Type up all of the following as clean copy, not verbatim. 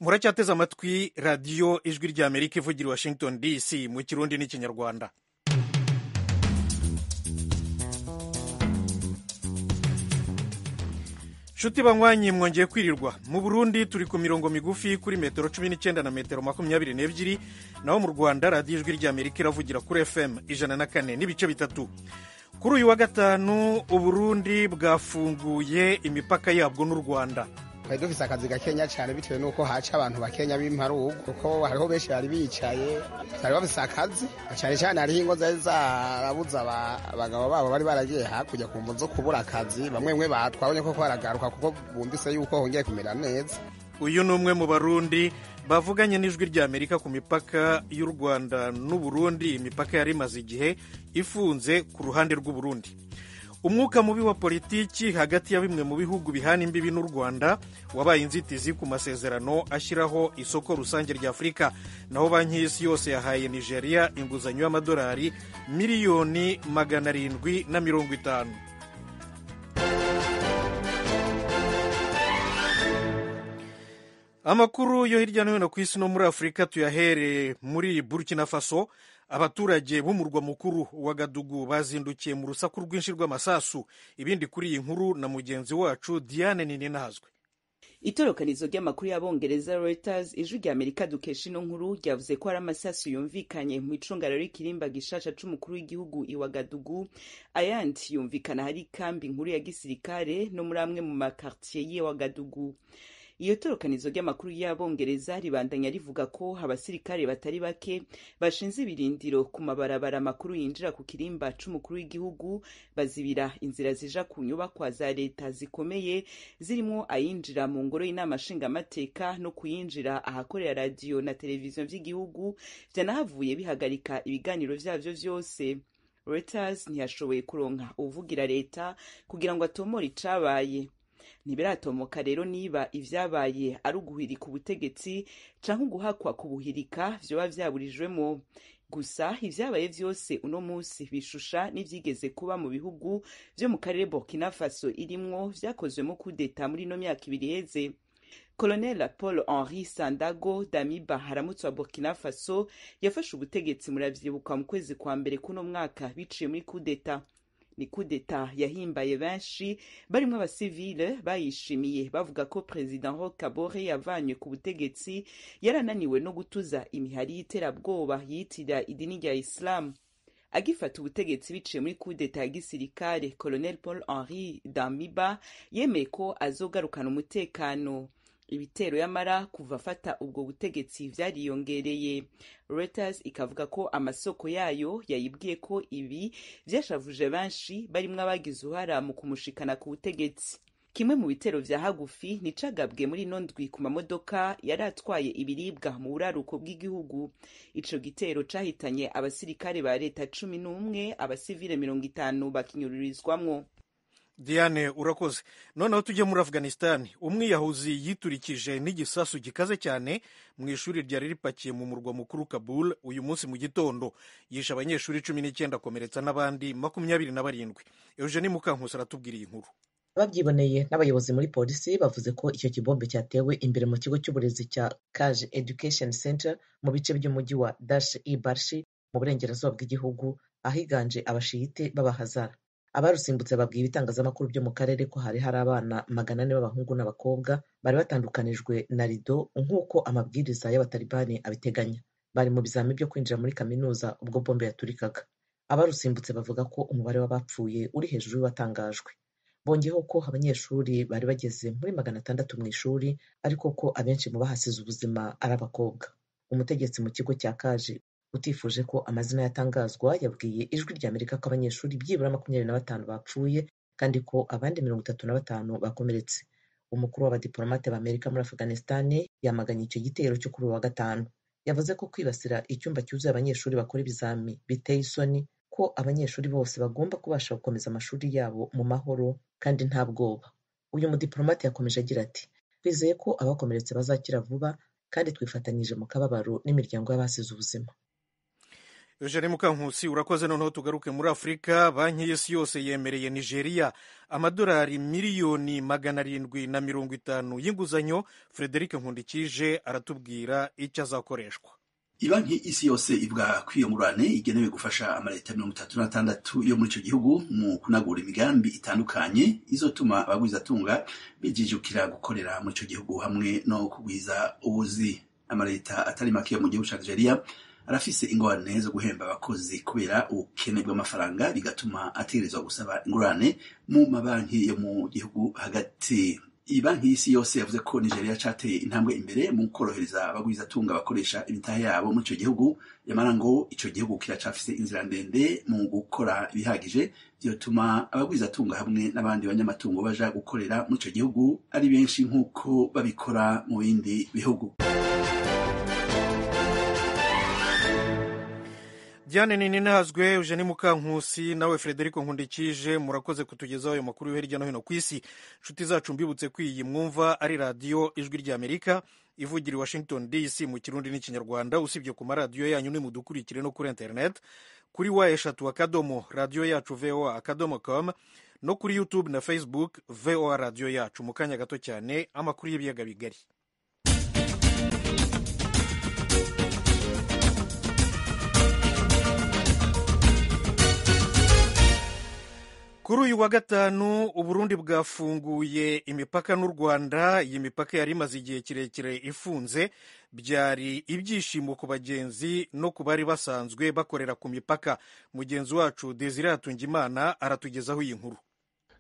muracyateze amatwi radiyo ijwi ry'amerika ivugira i Washington DC mu kirundi n'ikinyarwanda. nshuti banywanyi mwongeye kwirirwa. mu Burundi turi ku mirongo migufi kuri metero 19 na metero 22, naho mu Rwanda radiyo ijwi ry'amerika iravugira kuri FM 104 n'ibice bitatu. Kuri uyu wa gatanu Uburundi bwafunguye imipaka yabwo n'u Rwanda. Twari dufise akazi gakenya cyane bitewe n'uko haca abantu bakenya b'imparugu, kuko hariho benshi bari bicaye bari bafise akazi cyane cyane. Hariho ingo zari zarabuza abagabo babo bari baragiye hakurya ku mvo zo kubura akazi. Bamwe batwabonye ko baragaruka kuko bumvise yuko hongeye kumera neza. Uyu ni umwe mu Barundi bavuganye n'ijwi ry'Amerika ku mipaka y'u Rwanda n'u Burundi. Imipaka yari imaze igihe ifunze ku ruhande rw'u Burundi. Umwuka mubi wa politiki hagati ya bimwe mu bihugu bihana imbibi n'u Rwanda wabaye inzitizi ku masezerano ashyiraho isoko rusange rya Afurika. Naho banki y'isi yose yahaye Nigeria inguzanyo y'amadolari miliyoni 750. Amakuru yo hirya no hino ku isi no muri Afurika tuyahere muri Burkina Faso. Abaturage b'umurwa mukuru wa Gadugu bazindukiye mu rusaku rwinshi rw'amasasu. Ibindi kuri iyi nkuru na mugenzi wacu Diane Nininahazwe. Itorokanizo ry'amakuru y'Abongereza Reuters ijwi ry'Amerika dukesha ino nkuru ryavuze ko hari amasasu yumvikanye mu icungaro ry'ikirimba gishasha c'umukuru w'igihugu i Wagadugu. Ayandi yumvikana hari kambi nkuru ya gisirikare no muri amwe mu makartier y'i Wagadugu. Iyo torokanizo ry'amakuru y'Abongereza ribandanya rivuga ko abasirikare batari bake bashinze ibirindiro ku mabarabara makuru yinjira ku kirimba c'umukuru w'igihugu, bazibira inzira zija ku nyubakwa za leta zikomeye zirimo ayinjira mu ngoro y'inama nshingamateka no kuyinjira ahakorera radiyo na televiziyo vy'igihugu, vyanahavuye bihagarika ibiganiro vyavyo vyose. Reuters ntiyashoboye kuronka uvugira leta kugira ngo atomore icabaye. Ntibiratomoka rero niba ivyabaye ari uguhirika ubutegetsi canke uguhakwa kubuhirika vyoba vyaburijwemo. Gusa ivyabaye vyose uno musi bishusha n'ivyigeze kuba mu bihugu vyo mu karere Burkina Faso irimwo vyakozwemo kudeta muri no myaka ibiri heze. Colonel Paul Henri Sandago Damiba haramutse wa Burkina Faso yafashe ubutegetsi muravyibuka mu kwezi kwa mbere kuno mwaka biciye muri kudeta. Ni kudeta yahimbaye benshi barimwo abasivile bayishimiye bavuga ko President Roch Kabore yavanywe ku butegetsi yarananiwe no gutuza imihari y'iterabwoba yitira idini rya Islam. Agifata ubutegetsi biciye muri kudeta ya gisirikare, Colonel Paul Henri Damiba yemeye ko azogarukana umutekano. Ibitero yamara kuva afata ubwo butegetsi vyariyongereye. Reuters ikavuga ko amasoko yayo yayibwiye ko ibi vyashavuje benshi barimwo abagize uruhara mu kumushikana ku butegetsi. Kimwe mu bitero vya hagufi nicagabwe muri ino ndwi ku mamodoka yari atwaye ibiribwa mu buraruko bw'igihugu. Ico gitero cahitanye abasirikare ba leta 11, abasivile 50 bakinyururizwamwo. Diane urakoze. Noneho tujye muri Afghanistan. Umwiyahuzi yiturikije n'igisasu gikaze cyane mu ishuri ryari ripakiye mu murwa mukuru Kabul uyu munsi mu gitondo. Yishe abanyeshuri 19 akomeretsa n'abandi 27. Eugenie Mukankusi aratubwira iyi nkuru. Babyiboneye n'abayobozi muri polisi bavuze ko icyo kibombe cyatewe imbere mu kigo cy'uburezi cya Kaj Education Center mu bice by'umujyi wa Dash-e-Barshi mu burengerazuba bw'igihugu, ahiganje abashiyite b'abahazara. Abarusimbutse babwiye ibitangazamakuru byo mu karere ko hari abana 400 b'abahungu n'abakobwa bari batandukanijwe na rido nk'uko amabwiriza y'abatalibani abiteganya. Bari mu bizami byo kwinjira muri kaminuza ubwo bombe yaturikaga. Abarusimbutse bavuga ko umubare w'abapfuye uri hejuru y'uwatangajwe. Bongeyeho ko abanyeshuri bari bageze muri 600 mu ishuri, ariko ko abenshi mu bahasize ubuzima ari abakobwa. Umutegetsi mu kigo cya Kaje utifuje ko amazina yatangazwa yabwiye ijwi ry'Amerika ko abanyeshuri byibura 25 bapfuye kandi ko abandi 35 bakomeretse. Umukuru w'abadiplomate b'Amerika muri Afghanistan yamaganye icyo gitero cyo kuri wa gatanu. Yavuze ko kwibasira icyumba cyuzuye abanyeshuri bakora ibizami biteye isoni, ko abanyeshuri bose bagomba kubasha gukomeza amashuri yabo mu mahoro kandi nta bwoba. Uyu mudiplomate yakomeje agira ati, twizeye ko abakomeretse bazakira vuba kandi twifatanyije mu kababaro n'imiryango y'abasize ubuzima. Eugene Mukankusi urakoze. Noneho tugaruke muri Afurika. Banki y'Isi yose yemereye Nigeria amadolari miliyoni 750 y'inguzanyo. Frederic Nkundikije aratubwira icyo azakoreshwa. Ibanki isi yose ivuga ko iyo ngurane igenewe gufasha amaleta 36 yo muri ico gihugu mu kunagura imigambi itandukanye izotuma abagwizatunga bijijukira gukorera muri ico gihugu hamwe no kugwiza ubuzi. Amaleta atari make yo mu gihugu ca Nigeria arafise ingorane zo guhemba abakozi kubera ubukene bw'amafaranga, bigatuma ategerezwa gusaba ingurane mu mabanki yo mu gihugu hagati. Ibanki y'isi yose yavuze ko Nigeria cateye intambwe imbere mu korohereza abagwizatunga bakoresha imitahe yabo mu ico gihugu, yamara ngo ico gihugu kiracafise inzira ndende mu gukora ibihagije vyotuma abagwizatunga hamwe n'abandi banyamatungo baja gukorera mu ico gihugu ari benshi nk'uko babikora mu bindi bihugu. Diane Ninahazwe, Eugene Mukankusi nawe Frederico Nkundikije murakoze kutugezaho ayo makuru yo hirya no hino ku isi. Nshuti zacu mbibutse ko iyi mwumva ari radiyo Ijwi ry'Amerika ivugira i Washington DC mu Kirundi n'Ikinyarwanda. Usibye ku maradiyo yanyu ni mudukurikire no kuri internet kuri wa3 radio yacu voa.com no kuri YouTube na Facebook VOA radio yacu. Mu kanya gato cyane amakuru y'ibiyaga bigari. Kuri uyu wa gatanu Uburundi bwafunguye imipaka n'u Rwanda. Iyi mipaka yari imaze igihe kirekire ifunze. Byari ibyishimo ku bagenzi no ku bari basanzwe bakorera ku mipaka. Mugenzi wacu Desire Hatungimana aratugezaho iyi nkuru.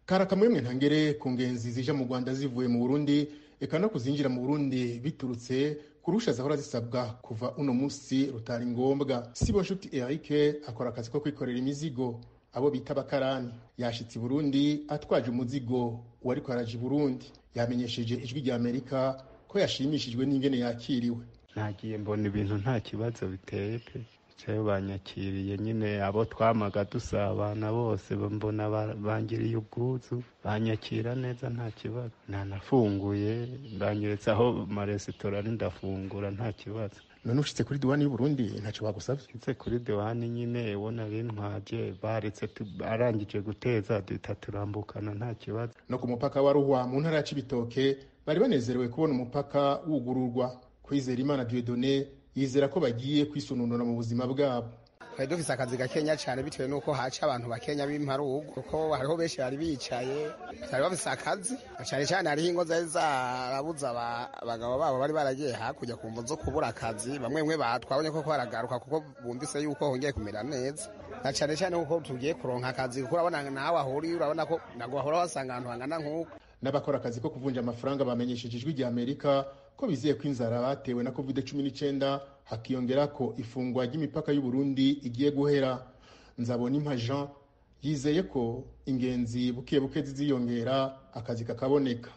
Karakamwemwe ntangere ku ngenzi zija mu Rwanda zivuye mu Burundi eka no kuzinjira mu Burundi biturutse kurusha zahora zisabwa kuva uno musi rutari ngombwa. Sibonshuti Eric akora akazi ko kwikorera imizigo, abo bita bakarani. Yashitse Burundi atwaje umuzigo wari kwaraje Burundi. Yamenyesheje Ijwi ry'Amerika ko yashimishijwe n'ingene yakiriwe. Nagiye mbona ibintu nta kibazo biteye pe. Cyo banyakiriye nyine abo twamaga dusabana bose mbona bangiriye ubwuzu, banyakira neza nta kibazo. Nanafunguye banyeretse aho maresitora ndafungura nta kibazo. None ushitse kuri diwani y'u Burundi ntaco bagusavye? Nshitse kuri diwani nyine ubona bintwaje baretse arangije guteza duta turambukana nta kibazo. No ku mupaka wa Ruhwa mu ntara ya Cibitoke bari banezerewe kubona umupaka wugururwa. Kwizera Imana Dieudonné yizera ko bagiye kwisununura mu buzima bwabo. Twari dufise akazi gakenya cyane bitewe nuko haca abantu bakenya b'imparugu, kuko hariho benshi bari bicaye bari bafise akazi cyane cyane. Hariho ingo zari zarabuza abagabo babo bari baragiye hakurya ku mvo zo kubura akazi. Bamwe batwabonye ko baragaruka kuko bumvise yuko hongeye kumera neza, na cyane cyane kuko tugiye kuronka akazi, kuko urabona nawe ahuriye, urabona ko nago bahora wasanga ahantu hangana nk'uko. N'abakora akazi ko kuvunja amafaranga bamenyesheje Ijwi ry'Amerika ko bizeye ko inzara batewe na COVID-19 hakiyongera ko ifungwa ry'imipaka y'u Burundi igiye guhera. Nzabonimpa Jean yizeye ko ingenzi buke buke ziziyongera akazi kakaboneka.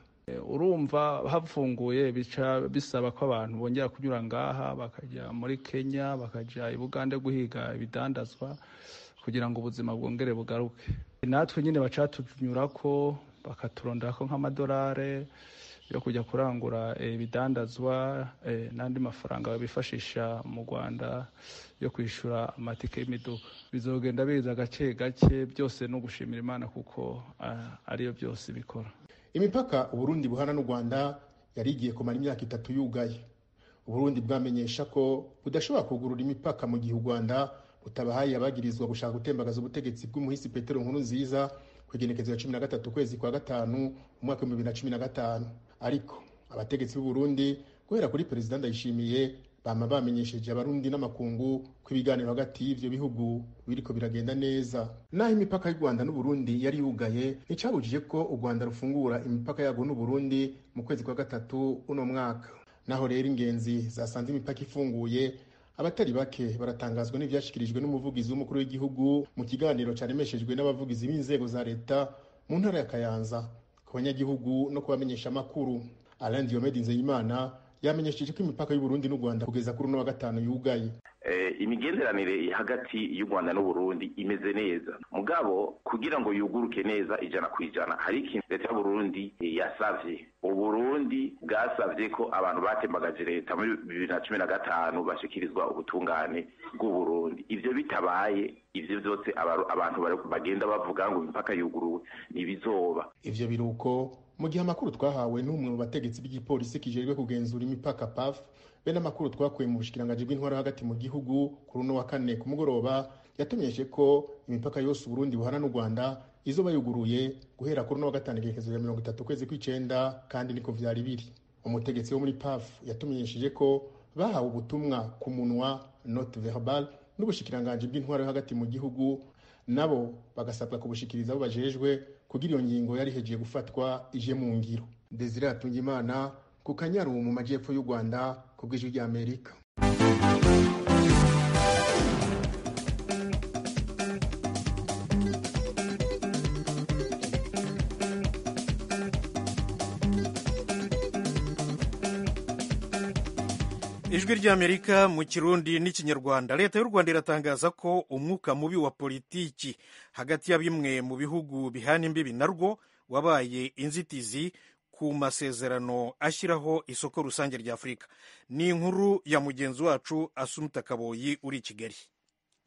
Urumva hafunguye bica bisaba ko abantu bongera kunyura ngaha bakajya muri Kenya, bakajya i Bugande guhiga ibidandazwa kugira ngo ubuzima bwongere bugaruke. Natwe nyine bacatunyurako bakaturondako nk'amadolare yo kujya kurangura ibidandazwa n'andi mafaranga bifashisha mu Rwanda yo kwishura amatike y'imiduga. Bizogenda biza gake gake, byose no gushimira Imana kuko ariyo byose bikora. Imipaka Uburundi buhana n'u Rwanda yari igiye kumara imyaka 3 yugaye. Uburundi bwamenyesha ko budashobora kugurura imipaka mu gihe u Rwanda butabahaye abagirizwa gushaka gutembagaza ubutegetsi bw'umuhisi Petero Nkurunziza kugenekezo ya 13 kwezi kwa gatanu umwaka wa 2015. Ariko abategetsi b'u Burundi guhera kuri President Ndayishimiye bama bamenyesheje abarundi n'amakungu ko ibiganiro hagati y'ivyo bihugu biriko biragenda neza. Naho imipaka y'u Rwanda n'u Burundi yari yugaye, nicabujije ko u Rwanda rufungura imipaka yago n'u Burundi mu kwezi kwa gatatu uno mwaka. Naho rero ingenzi zasanze imipaka ifunguye, abatari bake baratangazwa n'ivyashikirijwe n'umuvugizi w'umukuru w'igihugu mu kiganiro caremeshejwe n'abavugizi b'inzego za leta mu ntara ya Kayanza ku banyagihugu no kubamenyesha amakuru. Alain Diomede Nzeyimana yamenyesheje ko imipaka y'u Burundi n'u Rwanda kugeza kuri uno wa gatanu yugaye. imigenderanire hagati y'u Rwanda n'u Burundi imeze neza, mugabo kugira ngo yuguruke neza 100% hari ikintu leta y'u Burundi yasavye. Uburundi bwasavye ko abantu batembagaje leta muri 2015 bashikirizwa ubutungane bw'u Burundi. Ivyo bitabaye, ivyo byose abantu bagenda bavuga ngo impaka yuguruwe nibizoba. Ivyo biruko mu gihe amakuru twahawe n'umwe mu bategetsi b'igipolisi kijejwe kugenzura imipaka PAF bene amakuru twakuye mu bushikiranganje bw'intwaro hagati mu gihugu kuri no wa kane ku mugoroba yatumenyeshe ko imipaka yose Burundi buhana n'u Rwanda izoba yuguruye guhera kuri no wa gatanu igerekezo ya 30 kwezi kw'icenda, kandi niko vyari biri. Umutegetsi wo muri PAF yatumenyesheje ko bahawe ubutumwa ku munwa note verbal n'ubushikiranganje bw'intwaro hagati mu gihugu, nabo bagasabwa kubushikiriza abo bajejwe kugira iyo ngingo yari hejeje gufatwa ije mu ngiro. Desire Atungimana ku Kanyaru mu majyepfo y'u Rwanda ku bw'ijwi rya Amerika. Ijwi ry'Amerika mu Kirundi n'Ikinyarwanda. Leta y'u Rwanda iratangaza ko umwuka mubi wa politiki hagati ya bimwe mu bihugu bihana imbibi narwo wabaye inzitizi ku masezerano ashyiraho isoko rusange rya Afurika. Ni inkuru ya mugenzi wacu Asumta Kaboyi uri i Kigali.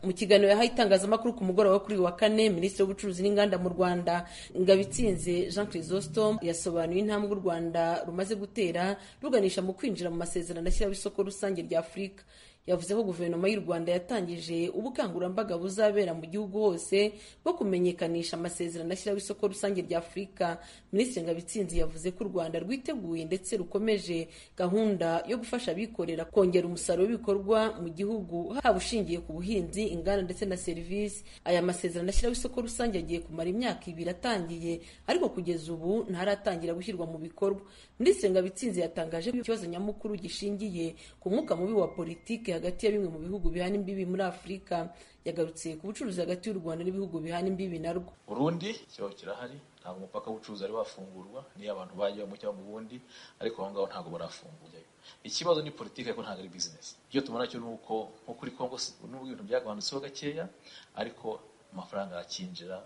Mu kiganiro yahaye itangazamakuru ku mugoroba kuri wa kane, Minisitiri w'Ubucuruzi n'Inganda mu Rwanda Ngabitsinze Jean Chrysostome yasobanuye intambwe u Rwanda rumaze gutera ruganisha mu kwinjira mu masezerano ashyiraho isoko rusange rya Afurika. Yavuze ko guverinoma y'u Rwanda yatangije ubukangurambaga buzabera mu gihugu hose bwo kumenyekanisha amasezerano ashyiraho isoko rusange rya Afurika. Minisitiri Ngabitsinze yavuze ko u Rwanda rwiteguye ndetse rukomeje gahunda yo gufasha abikorera kongera umusaruro w'ibikorwa mu gihugu, haba ushingiye ku buhinzi, inganda ndetse na serivisi. Aya masezerano ashyiraho isoko rusange agiye kumara imyaka 2 atangiye, ariko kugeza ubu ntaratangira gushyirwa mu bikorwa. Minisitiri Ngabitsinze yatangaje ko ikibazo nyamukuru gishingiye ku mwuka mubi wa politiki hagati ya bimwe mu bihugu bihana imbibi muri Afurika. Yagarutse ku bucuruzi hagati y'u Rwanda n'ibihugu bihana imbibi narwo. Burundi ikibazo kirahari, ntabwo umupaka w'ubucuruzi ari wafungurwa, niyo abantu bagiye mu cyangwa mu bundi, ariko aho ngaho ntabwo barafungurwa. Ikibazo ni politiki ariko ntabwo ari business. Iyo tubona cyo nuko nko kuri Kongo n'ubwo ibintu byagabanutseho gakeya, ariko amafaranga akinjira,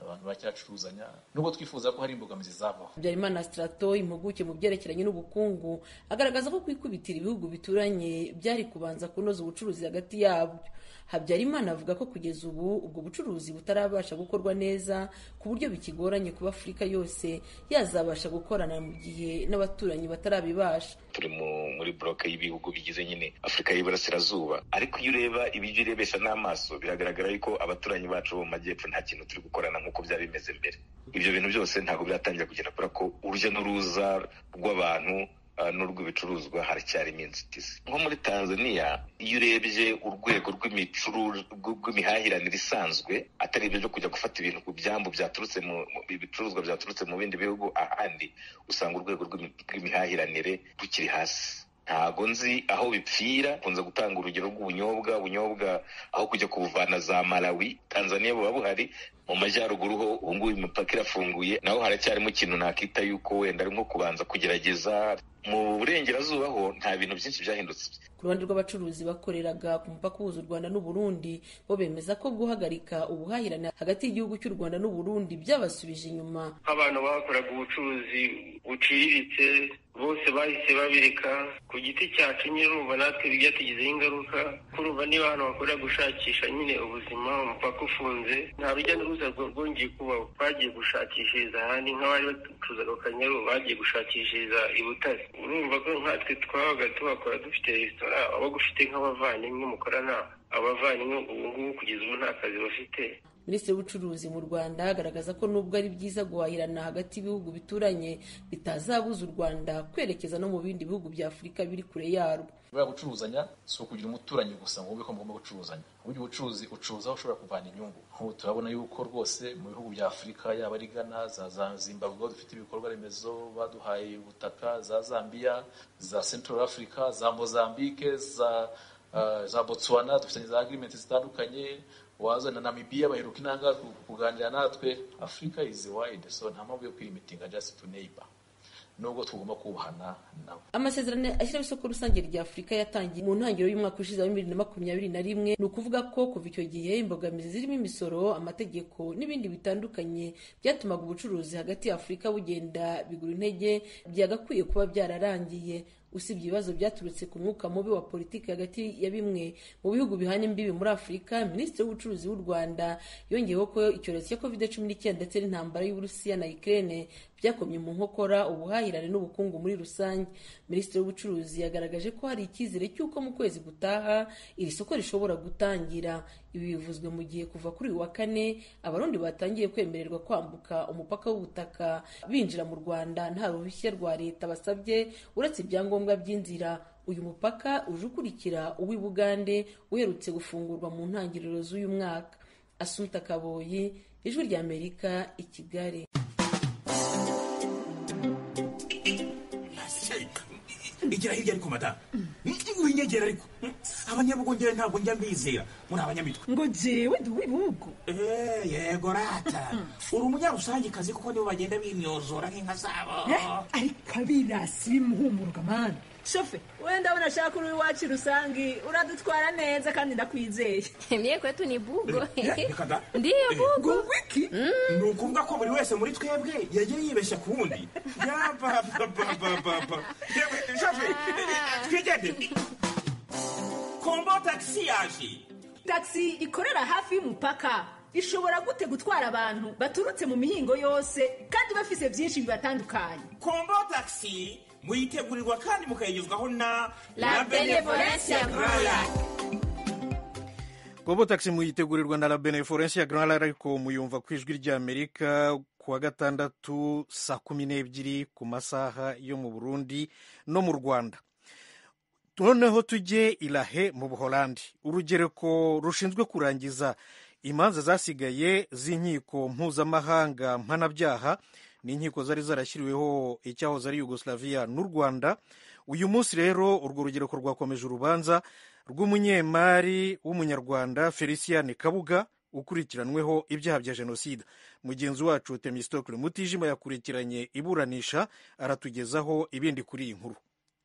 abantu bacyacuruzanya, nubwo twifuza ko hari imbogamizi zavaho. Habyarimana Strato, impuguke mu byerekeranye n'ubukungu, agaragaza ko kwikubitira ibihugu bituranye byari kubanza kunoza ubucuruzi hagati yabo. Habyarimana avuga ko kugeza ubu ubwo bucuruzi butarabasha gukorwa neza, ku buryo bikigoranye kuba Afurika yose yazabasha gukorana mu gihe n'abaturanyi batarabibasha. Turi muri bloke y'ibihugu bigize nyine Afurika y'Iburasirazuba, ariko iyo ureba ibyo urebesha n'amaso biragaragara yuko abaturanyi bacu mu majyepfo nta kintu turi gukorana nk'uko byari bimeze mbere. Ibyo bintu byose ntabwo byatangira kugenda kubera ko urujya n'uruza rw'abantu n'urw'ibicuruzwa haracyarimo inzitizi. Nko muri Tanzania iyo urebye urwego rw'imihahiranire isanzwe, atari ibyo byo kujya gufata ibintu ku byambu byaturutse mu bicuruzwa byaturutse mu bindi bihugu ahandi, usanga urwego rw'imihahiranire rukiri hasi. Ntago nzi aho bipfira. Kunze gutanga urugero rw'ubunyobwa aho kujya kubuvana za Malawi, Tanzania buba buhari. Mu majyaruguru ho ubu ngubu imipaka irafunguye, naho haracyarimo ikintu nakita yuko wenda ari nko kubanza kugerageza. Mu burengerazuba ho nta bintu byinshi byahindutse. Ku ruhande rw'abacuruzi bakoreraga ku mupaka uhuza u Rwanda n'u Burundi, bo bemeza ko guhagarika ubuhahirane hagati y'igihugu cy'u Rwanda n'u Burundi byabasubije inyuma. Abantu bakoraga ubucuruzi buciriritse bose bahise babireka. Ku giti cyacu nyine urumva natwe byatugizeho ingaruka. Kurumva niba abantu bakorera gushakisha nyine ubuzima, umupaka ufunze, nta rujya n'uruza rwongeye kubaho. Bagiye gushakishiriza ahandi, nk'abari bacuruzaga ku Kanyaru bagiye gushakishiriza i Butare. Urumva ko nkatwe twabaga tubakora dufite resitora, abo gufite nk'abavandimwe mukorana, abavandimwe ubu ngubu kugeza ubu nta kazi bafite. Minisitiri w'Ubucuruzi mu Rwanda agaragaza ko nubwo ari byiza guhahirana hagati y'ibihugu bituranye, bitazabuza u Rwanda kwerekeza no mu bindi bihugu bya Afurika biri kure yarwo. Bwa gucuruzanya si ukugira umuturanyi gusa ngo ube ko mugomba gucuruzanya. Uburyo ubucuruzi ucuruza aho ushobora kuvana inyungu. Nk'ubu turabona yuko rwose mu bihugu bya Afurika yaba ari Ghana, za Zimbabwe dufite ibikorwa remezo, baduhaye ubutaka, za Zambia, za Central Africa, za Mozambique, za Botswana, dufite za agreement zitandukanye. Waza na Namibia baheruka inanga kuganira natwe. Africa is wide, so nta mpamvu yo kwimitinga just to neighbor. nubwo tugomba kubahana nabo. Amasezerano ashyiraho isoko rusange rya Afurika yatangiye mu ntangiriro y'umwaka ushize wa 2021, ni ukuvuga ko kuva icyo gihe imbogamizi zirimo imisoro, amategeko n'ibindi bitandukanye byatumaga ubucuruzi hagati ya Afurika bugenda bigura intege byagakwiye kuba byararangiye. Usibye ibibazo byaturutse ku mwuka mubi wa politiki hagati ya bimwe mu bihugu bihana imbibi muri Afurika, Minisitiri w'Ubucuruzi w'u Rwanda yongeyeho ko icyorezo cya COVID-19 ndetse n'intambara y'Uburusiya na Ukraine byakomye mu nkokora ubuhahirane n'ubukungu muri rusange. Minisitiri w'Ubucuruzi yagaragaje ko hari icyizere cy'uko mu kwezi gutaha iri soko rishobora gutangira. Ibi bivuzwe mu gihe kuva kuri uyu wa kane Abarundi batangiye kwemererwa kwambuka umupaka w'ubutaka binjira mu Rwanda nta ruhushya rwa leta basabye uretse ibyangombwa by'inzira. Uyu mupaka uje ukurikira uw'i Bugande uherutse gufungurwa mu ntangiriro z'uyu mwaka. Assumpta Kaboyi, Ijwi ry'Amerika, i Kigali. Igira hirya ariko mata. Winyegera ariko. Abanyabugongera ntabwo njya mbizera. Muri abanyamitwe. Ngo jewe duwibugo. Yego rata. Uri umunyarusangi kazi kuko nibo bagenda bimyozora nk'inka zabo. Ariko abirasi muhumuruka man. Shofe, wenda unashaka uri wacu rusangi, uradutwara neza kandi ndakwizeye. Mie kwetu ni bugo. Ndiyo bugo. Wiki? Nukuvuga ko buri wese muri twebwe yagiye yibeshya ku wundi. Yaba. Shofe, twigende. Kombo taxi yaje. Taxi ikorera hafi y'umupaka. Ishobora gute gutwara abantu baturutse mu mihingo yose kandi bafise byinshi bibatandukanye. Kombo taxi muyitegurirwa kandi mukayigezwaho na La Benevolencia Royal. Kombo taxi muyitegurirwa na La Benevolencia Royal, ariko muyumva ku Ijwi ry'Amerika kuwa gatandatu saa 12 ku masaha yo mu Burundi no mu Rwanda. Noneho tujye Ilahe mu Buholandi. Urugereko rushinzwe kurangiza imanza zasigaye z'inkiko mpuzamahanga mpanabyaha n'inkiko zari zarashyiriweho icyahoze ari Yugoslavia n'u Rwanda. Uyu munsi rero urwo rugereko rwakomeje urubanza rw'umunyemari w'umunyarwanda Felicien Kabuga ukurikiranweho ibyaha bya jenoside. Mugenzi wacu Themistocle Mutijima yakurikiranye iburanisha, aratugezaho ibindi kuri iyi nkuru.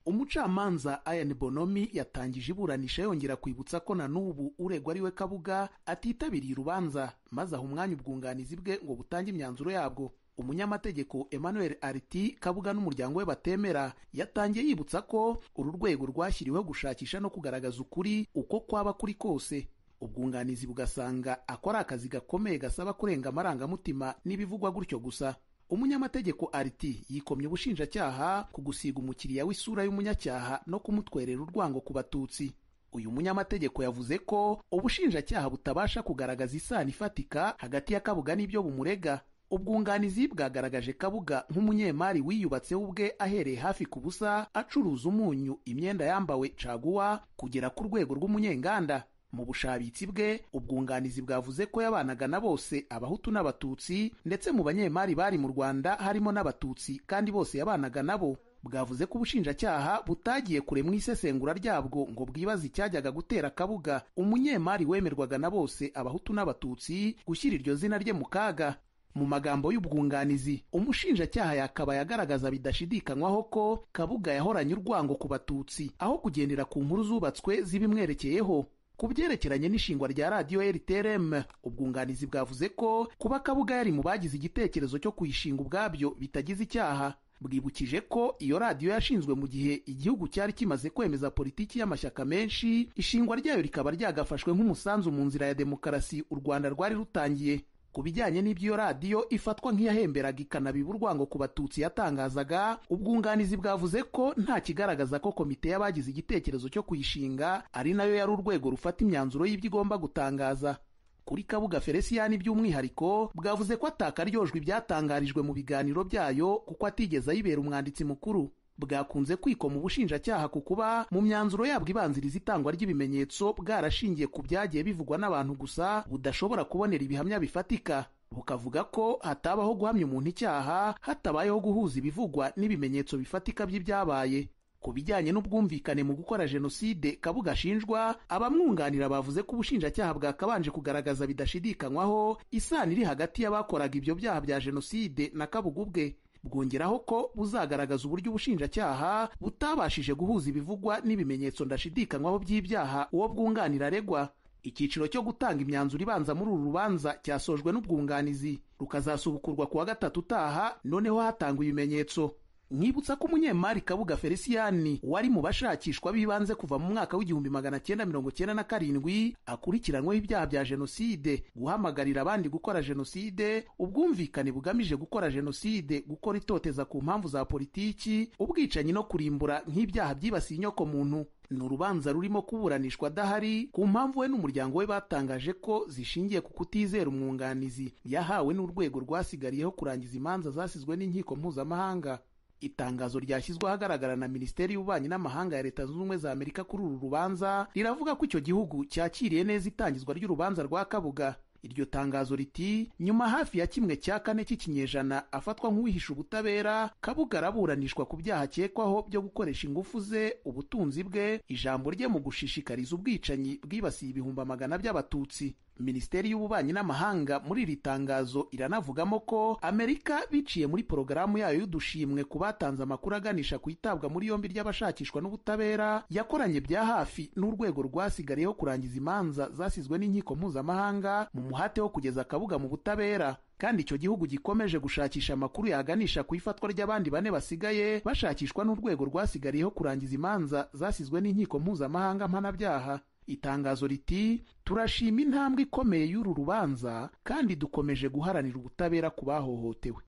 Umucamanza Ian Bonomi yatangije iburanisha yongera kwibutsa ko na n'ubu uregwa ari we Kabuga atitabiriye urubanza, maze aho umwanya ubwunganizi bwe ngo butange imyanzuro yabwo. Umunyamategeko Emmanuel Arti Kabuga n'umuryango we batemera yatangiye yibutsa ko uru rwego rwashyiriweho gushakisha no kugaragaza ukuri uko kwaba kuri kose. Ubwunganizi bugasanga akora akazi gakomeye gasaba kurenga amarangamutima n'ibivugwa gutyo gusa. Umunyamategeko Arti yikomye ubushinjacyaha ku gusiga umukiriya w'isura y'umunyacyaha no kumutwerera urwango ku Batutsi. Uyu munyamategeko yavuze ko ubushinjacyaha butabasha kugaragaza isano ifatika hagati ya Kabuga n'ibyo bumurega. Ubwunganizi bwagaragaje Kabuga nk'umunyemari wiyubatseho ubwe ahereye hafi ku busa, acuruza umunyu, imyenda yambawe caguwa kugera ku rwego rw'umunyenganda. Mu bushabitsi bwe ubwunganizi bwavuze ko yabanaga na bose Abahutu n'Abatutsi, ndetse mu banyemari bari mu Rwanda harimo n'Abatutsi kandi bose yabanaga nabo. Bwavuze ko ubushinjacyaha butagiye kure mu isesengura ryabwo ngo bwibaze icyajyaga gutera Kabuga, umunyemari wemerwaga na bose Abahutu n'Abatutsi, gushyira iryo zina rye mu kaga. Mu magambo y'ubwunganizi, umushinjacyaha yakabaye agaragaza bidashidikanywaho ko Kabuga yahoranye urwango ku Batutsi aho kugendera ku nkuru zubatswe zibimwerekeyeho. Ku byerekeranye n'ishingwa rya radiyo RTRM, ubwunganizi bwavuze ko kuba Kabuga yari mu bagize igitekerezo cyo kuyishinga ubwabyo bitagize icyaha. Bwibukije ko iyo radiyo yashinzwe mu gihe igihugu cyari kimaze kwemeza politiki y'amashyaka menshi, ishingwa ryayo rikaba ryagafashwe nk'umusanzu mu nzira ya demokarasi u Rwanda rwari rutangiye. Ku bijyanye n'ibyo radiyo ifatwa nk'iyahemberaga ikanabiba urwango ku Batutsi yatangazaga, ubwunganizi bwavuze ko nta kigaragaza ko komite y'abagize igitekerezo cyo kuyishinga ari nayo yari urwego rufata imyanzuro y'ibyo igomba gutangaza. Kuri Kabuga Felicien by'umwihariko bwavuze ko atakaryojwe ibyatangarijwe mu biganiro byayo kuko atigeze ayibera umwanditsi mukuru. Bwakunze kwikoma ubushinjacyaha ku kuba mu myanzuro yabwo ibanziriza itangwa ry'ibimenyetso bwarashingiye ku byagiye bivugwa n'abantu gusa, budashobora kubonera ibihamya bifatika. Bukavuga ko hatabaho guhamya umuntu icyaha hatabayeho guhuza ibivugwa n'ibimenyetso bifatika by'ibyabaye. Ku bijyanye n'ubwumvikane mu gukora jenoside Kabuga ashinjwa, abamwunganira bavuze ko ubushinjacyaha bwakabanje kugaragaza bidashidikanywaho isano iri hagati y'abakoraga ibyo byaha bya jenoside na Kabuga ubwe. bwongeraho ko buzagaragaza uburyo ubushinjacyaha butabashije guhuza ibivugwa n'ibimenyetso ndashidikanywaho by'ibyaha uwo bwunganira aregwa. Icyiciro cyo gutanga imyanzuro ibanza muri uru rubanza cyasojwe n'ubwunganizi, rukazasubukurwa kuwa gatatu utaha, noneho hatangwa ibimenyetso. Nkibutsa ko umunyemari Kabuga Felicien wari mu bashakishwa bibanze kuva mu mwaka w'1997 akurikiranweho ibyaha bya jenoside, guhamagarira abandi gukora jenoside, ubwumvikane bugamije gukora jenoside, gukora itoteza ku mpamvu za politiki, ubwicanyi no kurimbura nk'ibyaha byibasiye inyoko muntu. Ni urubanza rurimo kuburanishwa adahari ku mpamvu we n'umuryango we batangaje ko zishingiye ku kutizera umwunganizi yahawe n'urwego rwasigariyeho kurangiza imanza zasizwe n'inkiko mpuzamahanga. Itangazo ryashyizwe ahagaragara na Minisiteri y'Ububanyi n'Amahanga ya Leta Zunze Ubumwe za Amerika kuri uru rubanza riravuga ko icyo gihugu cyakiriye neza itangizwa ry'urubanza rwa Kabuga. Iryo tangazo riti nyuma hafi ya 1/4 cy'ikinyejana afatwa nk'uwihisha ubutabera, Kabuga araburanishwa ku byaha akekwaho byo gukoresha ingufu ze, ubutunzi bwe, ijambo rye mu gushishikariza ubwicanyi bwibasiye ibihumbi amagana by'Abatutsi. Minisiteri y'Ububanyi n'Amahanga muri iri tangazo iranavugamo ko Amerika biciye muri porogaramu yayo y'udushimwe ku batanze amakuru aganisha ku itabwa muri yombi ry'abashakishwa n'ubutabera yakoranye bya hafi n'urwego rwasigariyeho kurangiza imanza zasizwe n'inkiko mpuzamahanga mu muhate wo kugeza Kabuga mu butabera, kandi icyo gihugu gikomeje gushakisha amakuru yaganisha ku ifatwa ry'abandi 4 basigaye bashakishwa n'urwego rwasigariyeho kurangiza imanza zasizwe n'inkiko mpuzamahanga mpanabyaha. Itangazo riti turashima intambwe ikomeye y'uru rubanza kandi dukomeje guharanira ubutabera ku bahohotewe.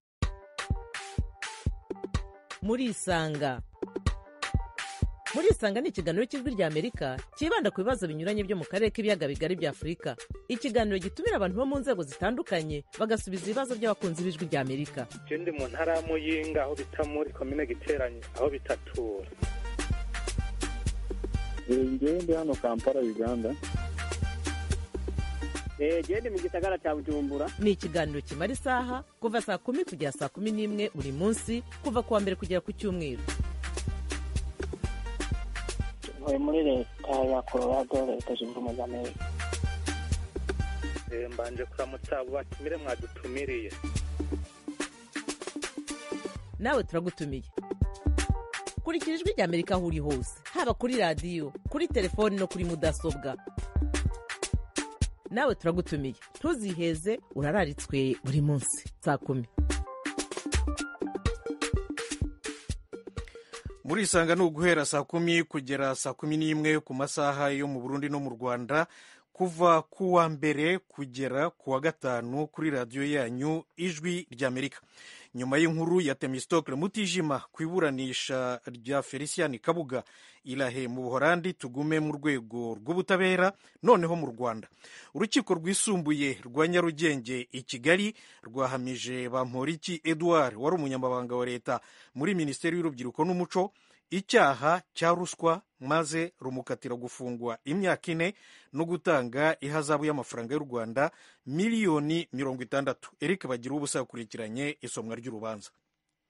Muri Isanga ni ikiganiro cy'Ijwi rya Amerika kibanda ku bibazo binyuranye byo mu karere k'ibiyaga bigari bya Afurika. Ikiganiro gitumira abantu bo mu nzego zitandukanye bagasubiza ibibazo by'abakunzi b'Ijwi rya Amerika. Je ndi mu ntara ya Muyinga aho bita muri komine Giteranye aho bitatura. Ndi hano Kampala Uganda. Ndi mu gisagara cya Bujumbura. Ni ikiganiro kimara isaha kuva saa 10 kugera saa 11 buri munsi kuva kuwa mbere kugera ku cyumweru. Ntuye muri leta ya Colorado, Leta Zunze Ubumwe za Amerika. Mbanje kuramutsa abo batumire mwadutumiriye. Nawe turagutumiye. Kurikira Ijwi rya Amerika aho uri hose, haba kuri radio, kuri telefone no kuri mudasobwa. Nawe turagutumiye, ntuziheze, urararitswe buri munsi saa 10. Muri Isanga ni uguhera saa 10 kugera saa 11 ku masaha yo mu Burundi no mu Rwanda, kuva kuwa mbere kugera kuwa gatanu kuri radio yanyu Ijwi rya Amerika. Nyuma y'inkuru ya Themistocle Mutijima ku iburanisha rya Felicien Kabuga Ilahe mu Buholandi, tugume mu rwego rw'ubutabera noneho mu Rwanda. Urukiko rwisumbuye rwa Nyarugenge i Kigali rwahamije Bamporiki Edouard wari umunyamabanga wa leta muri Minisiteri y'Urubyiruko n'Umuco icyaha cya ruswa, maze rumukatira gufungwa imyaka 4 no gutanga ihazabu y'amafaranga y'u Rwanda miliyoni 60. Eric Bagira ubusa yakurikiranye isomwa ry'urubanza.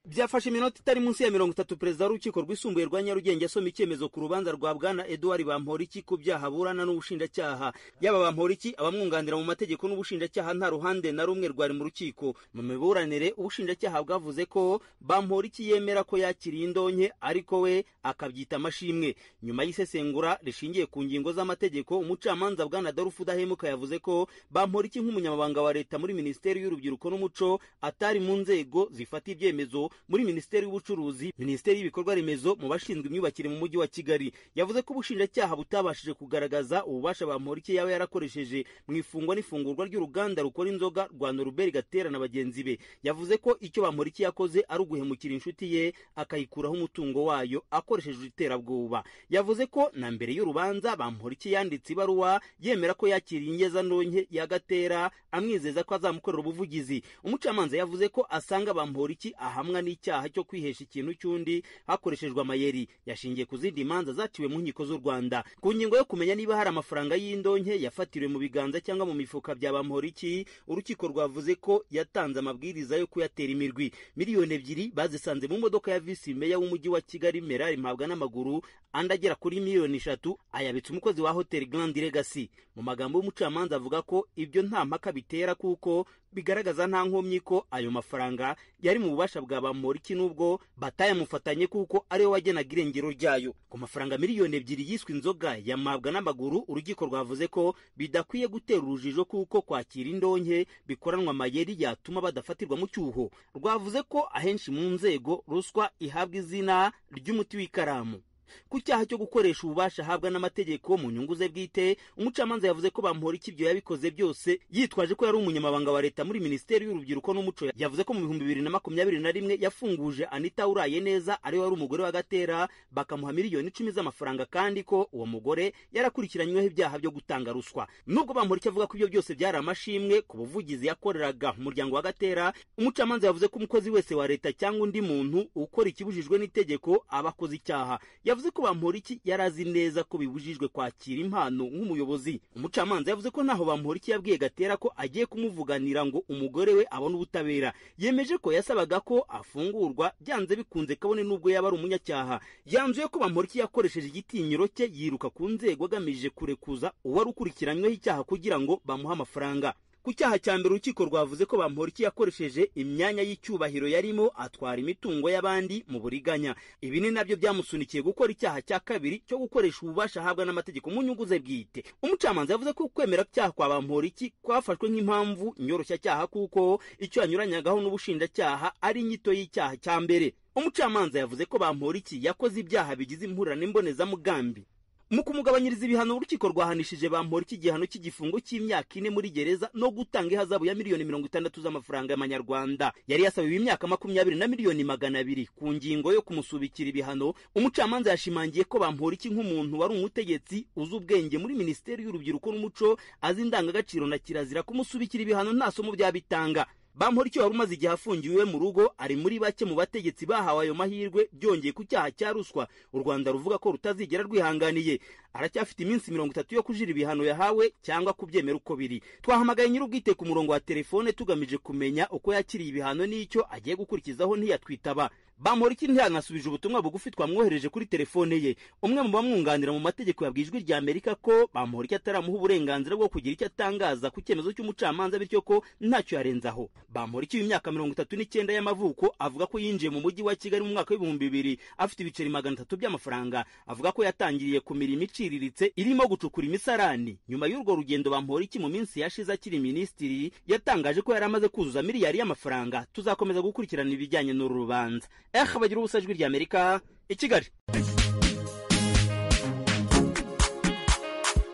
Byafashe iminota itari munsi ya 30 perezida w'urukiko rwisumbuye rwa Nyarugenge asoma icyemezo ku rubanza rwa bwana Edouard Bamporiki ku byaha burana n'ubushinjacyaha. Yaba Bamporiki, abamwunganira mu mategeko n'ubushinjacyaha nta ruhande na rumwe rwari mu rukiko. Mu miburanire ubushinjacyaha bwavuze ko Bamporiki yemera ko yakiriye indonke ariko we akabyita amashimwe. Nyuma y'isesengura rishingiye ku ngingo z'amategeko, umucamanza bwana Adolphe Udahemuka yavuze ko Bamporiki nk'umunyamabanga wa leta muri Minisiteri y'Urubyiruko n'Umuco atari mu nzego zifata ibyemezo muri Minisiteri y'Ubucuruzi, Minisiteri y'Ibikorwa Remezo, mu bashinzwe imyubakire mu mujyi wa Kigali. Yavuze ko ubushinjacyaha butabashije kugaragaza ububasha Bamporiki yaba yarakoresheje mu ifungwa n'ifungurwa ry'uruganda rukora inzoga rwa Norbert Gatera na bagenzi be. Yavuze ko icyo Bamporiki yakoze ari uguhemukira inshuti ye akayikuraho umutungo wayo akoresheje iterabwoba. Yavuze ko na mbere y'urubanza Bamporiki yanditse ibaruwa yemera ko yakiriye ingezantonke ya Gatera amwizeza ko azamukorera ubuvugizi. Umucamanza yavuze ko asanga Bamporiki ahamwa n'icyaha cyo kwihesha ikintu cy'undi hakoreshejwe amayeri. Yashingiye ku zindi manza zaciwe mu nkiko z'u Rwanda ku ngingo yo kumenya niba hari amafaranga y'indonke yafatiriwe mu biganza cyangwa mu mifuka bya Bamporiki. Urukiko rwavuze ko yatanze amabwiriza yo kuyatera imirwi. Miliyoni 2 bazisanze mu modoka ya visi meya w'umujyi wa Kigali Merari Mpabwa n'amaguru, andi agera kuri miliyoni 3 ayabitse umukozi wa Hotel Grand Legacy. Mu magambo y'umucamanza avuga ko ibyo nta mpaka bitera kuko bigaragaza nta nkomyi ko ayo mafaranga yari mu bubasha bwa Bamporiki nubwo batayamufatanye kuko ariwe wagenaga irengero ryayo. Ku mafaranga miliyoni 2 yiswe inzoga yamabwa n'amaguru, urukiko rwavuze ko bidakwiye gutera urujijo kuko kwakira indonke bikoranwa amayeri yatuma badafatirwa mu cyuho. Rwavuze ko ahenshi mu nzego ruswa ihabwa izina ry'umuti w'ikaramu. Ku cyaha cyo gukoresha ububasha ahabwa n'amategeko mu nyungu ze bwite, umucamanza yavuze ko Bamporiki ibyo yabikoze byose yitwaje ko yari umunyamabanga wa leta muri Minisiteri y'Urubyiruko n'Umuco. Yavuze ko mu 2021 yafunguje Anita Uraye neza ari wari umugore wa Gatera, bakamuha miliyoni 10 z'amafaranga, kandi ko uwo mugore yarakurikiranyweho ibyaha byo gutanga ruswa. Nubwo Bamporiki avuga ko ibyo byose byari amashimwe ku buvugizi yakoreraga umuryango wa Gatera, umucamanza yavuze ko umukozi wese wa leta cyangwa undi muntu ukora ikibujijwe n'itegeko abakoze icyaha. Yavuze ko Bamporiki yarazi neza ko bibujijwe kwakira impano nk'umuyobozi. Umucamanza yavuze ko naho Bamporiki yabwiye Gatera ko agiye kumuvuganira ngo umugore we abone ubutabera, yemeje ko yasabaga ko afungurwa byanze bikunze kabone nubwo yaba ari umunyacyaha. Yanzuye ko Bamporiki yakoresheje igitinyiro cye yiruka ku nzego agamije kurekuza uwari ukurikiranyweho icyaha kugira ngo bamuhe amafaranga. Ku cyaha cya mbere urukiko rwavuze ko Bamporiki yakoresheje imyanya y'icyubahiro yarimo atwara imitungo y'abandi mu buriganya. Ibi ni nabyo byamusunikiye gukora icyaha cya kabiri cyo gukoresha ububasha ahabwa n'amategeko mu nyungu ze bwite. Umucamanza yavuze ko kwemera cyaha kwa Bamporiki kwafashwe nk'impamvu nyoroshya cyaha kuko icyo yanyuranyagaho n'ubushinjacyaha ari inyito y'icyaha cya mbere. Umucamanza yavuze ko Bamporiki yakoze ibyaha bigize impurane mbonezamugambi. Mu kumugabanyiriza ibihano, urukiko rwahanishije Bamporiki igihano cy'igifungo cy'imyaka 4 muri gereza no gutanga ihazabu ya miliyoni 60 z'amafaranga y'amanyarwanda. Yari yasabiwe imyaka 20 na miliyoni 200 ku ngingo yo kumusubikira ibihano. Umucamanza yashimangiye ko Bamporiki nk'umuntu wari umutegetsi uzi ubwenge muri Minisiteri y'Urubyiruko n'Umuco, azi indangagaciro na kirazira, kumusubikira ibihano nta somo byabitanga. Bamporiki wari umaze igihe afungiwe mu rugo ari muri bake mu bategetsi bahawe ayo mahirwe, byongeye ku cyaha cya ruswa u Rwanda ruvuga ko rutazigera rwihanganiye. Aracyafite iminsi 30 yo kujira ibihano yahawe cyangwa kubyemera uko biri. Twahamagaye nyir'ubwite ku murongo wa telefone tugamije kumenya uko yakiriye ibihano n'icyo agiye gukurikizaho, ntiyatwitaba. Bamporiki ntiyanasubije ubutumwa bugufi twamwohereje kuri telefone ye. Umwe mu bamwunganira mu mategeko yabwiye Ijwi rya Amerika ko Bamporiki ataramuha uburenganzira bwo kugira icyo atangaza ku cyemezo cy'umucamanza, bityo ko ntacyo yarenzaho. Bamporiki w'imyaka 39 y'amavuko avuga ko yinjiye mu mujyi wa Kigali mu mwaka w'2000 afite ibiceri 300 by'amafaranga. Avuga ko yatangiriye ku mirimo iciriritse irimo gucukura imisarani. Nyuma y'urwo rugendo, Bamporiki mu minsi yashize akiri minisitiri yatangaje ko yari amaze kuzuza miliyari y'amafaranga. Tuzakomeza gukurikirana ibijyanye n'uru rubanza. Bagira ubusa, Ijwi rya Amerika, i Kigali.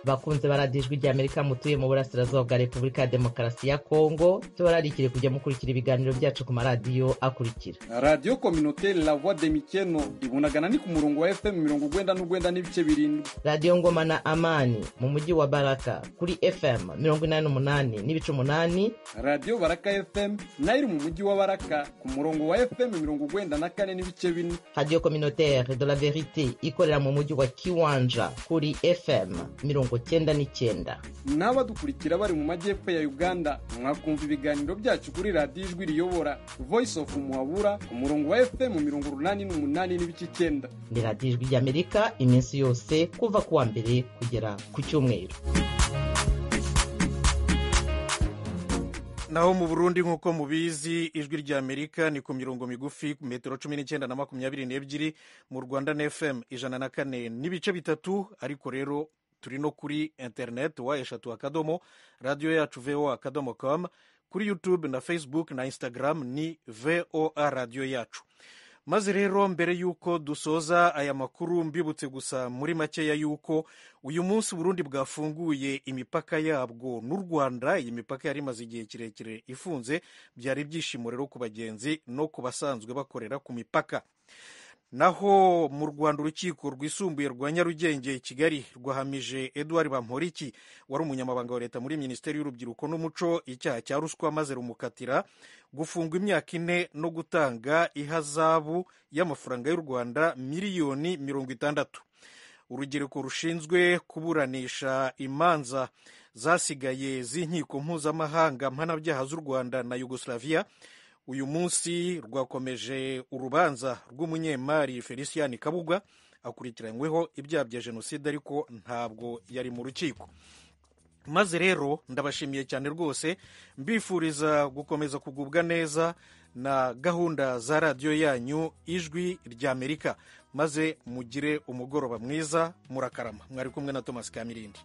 Bakunze baradiyo Ijwi rya Amerika mutuye mu burasirazuba bwa Repubulika ya Demokarasi ya Kongo, tubararikire kujya mukurikira ibiganiro byacu ku maradiyo akurikira: Radio Communautaire La Voix de Mikeno ibunagana ni ku murongo wa FM 99 n'ibice 7, Radio Ngoma na Amani mu mujyi wa Baraka kuri FM 88 n'ibice 8, Radio Baraka FM nayo iri mu mujyi wa Baraka ku murongo wa FM 94 n'ibice 4, Radio Communautaire de la Verite ikorera mu mujyi wa Kiwanja kuri FM 99. N'abadukurikira bari mu majyepfo ya Uganda mwakumva ibiganiro byacu kuri Radio Ijwi Riyobora Voice of Muhabura ku murongo wa FM 88 n'ibice 9. Ni Radio Ijwi rya Amerika iminsi yose kuva kuwa mbere kugera ku cyumweru. Naho mu Burundi nk'uko mubizi, Ijwi rya Amerika ni ku mirongo migufi metero 19 na 22, mu Rwanda na FM 104 n'ibice 3, ariko rero turi no kuri internet wa eshatu radio yacu voa.com, kuri YouTube na Facebook na Instagram ni VOA radio yacu. Maze rero mbere yuko dusoza aya makuru, mbibutse gusa muri makeya yuko uyu munsi Burundi bwafunguye imipaka yabwo n'u Rwanda. Iyi mipaka yari imaze igihe kirekire ifunze, byari ibyishimo rero ku bagenzi no ku basanzwe bakorera ku mipaka. Naho mu Rwanda urukiko rwisumbuye rwa Nyarugenge i Kigali rwahamije Edouard Bamporiki wari umunyamabanga wa leta muri Minisiteri y'Urubyiruko n'Umuco icyaha cya ruswa, maze rumukatira gufungwa imyaka 4 no gutanga ihazabu y'amafaranga y'u Rwanda miliyoni 60. Urubyiruko rushinzwe kuburanisha imanza zasigaye z'inkiko mpuzamahanga mpanabyaha z'u Rwanda na Yugoslavia uyu munsi rwakomeje urubanza rw'umunyemari Felicien Kabuga akurikiranyweho ibyaha bya jenoside, ariko ntabwo yari mu rukiko. Maze rero ndabashimiye cyane rwose, mbifuriza gukomeza kugubwa neza na gahunda za radiyo yanyu ijwi ry'Amerika, maze mugire umugoroba mwiza, murakarama. Mwari kumwe na Thomas Kamirindi.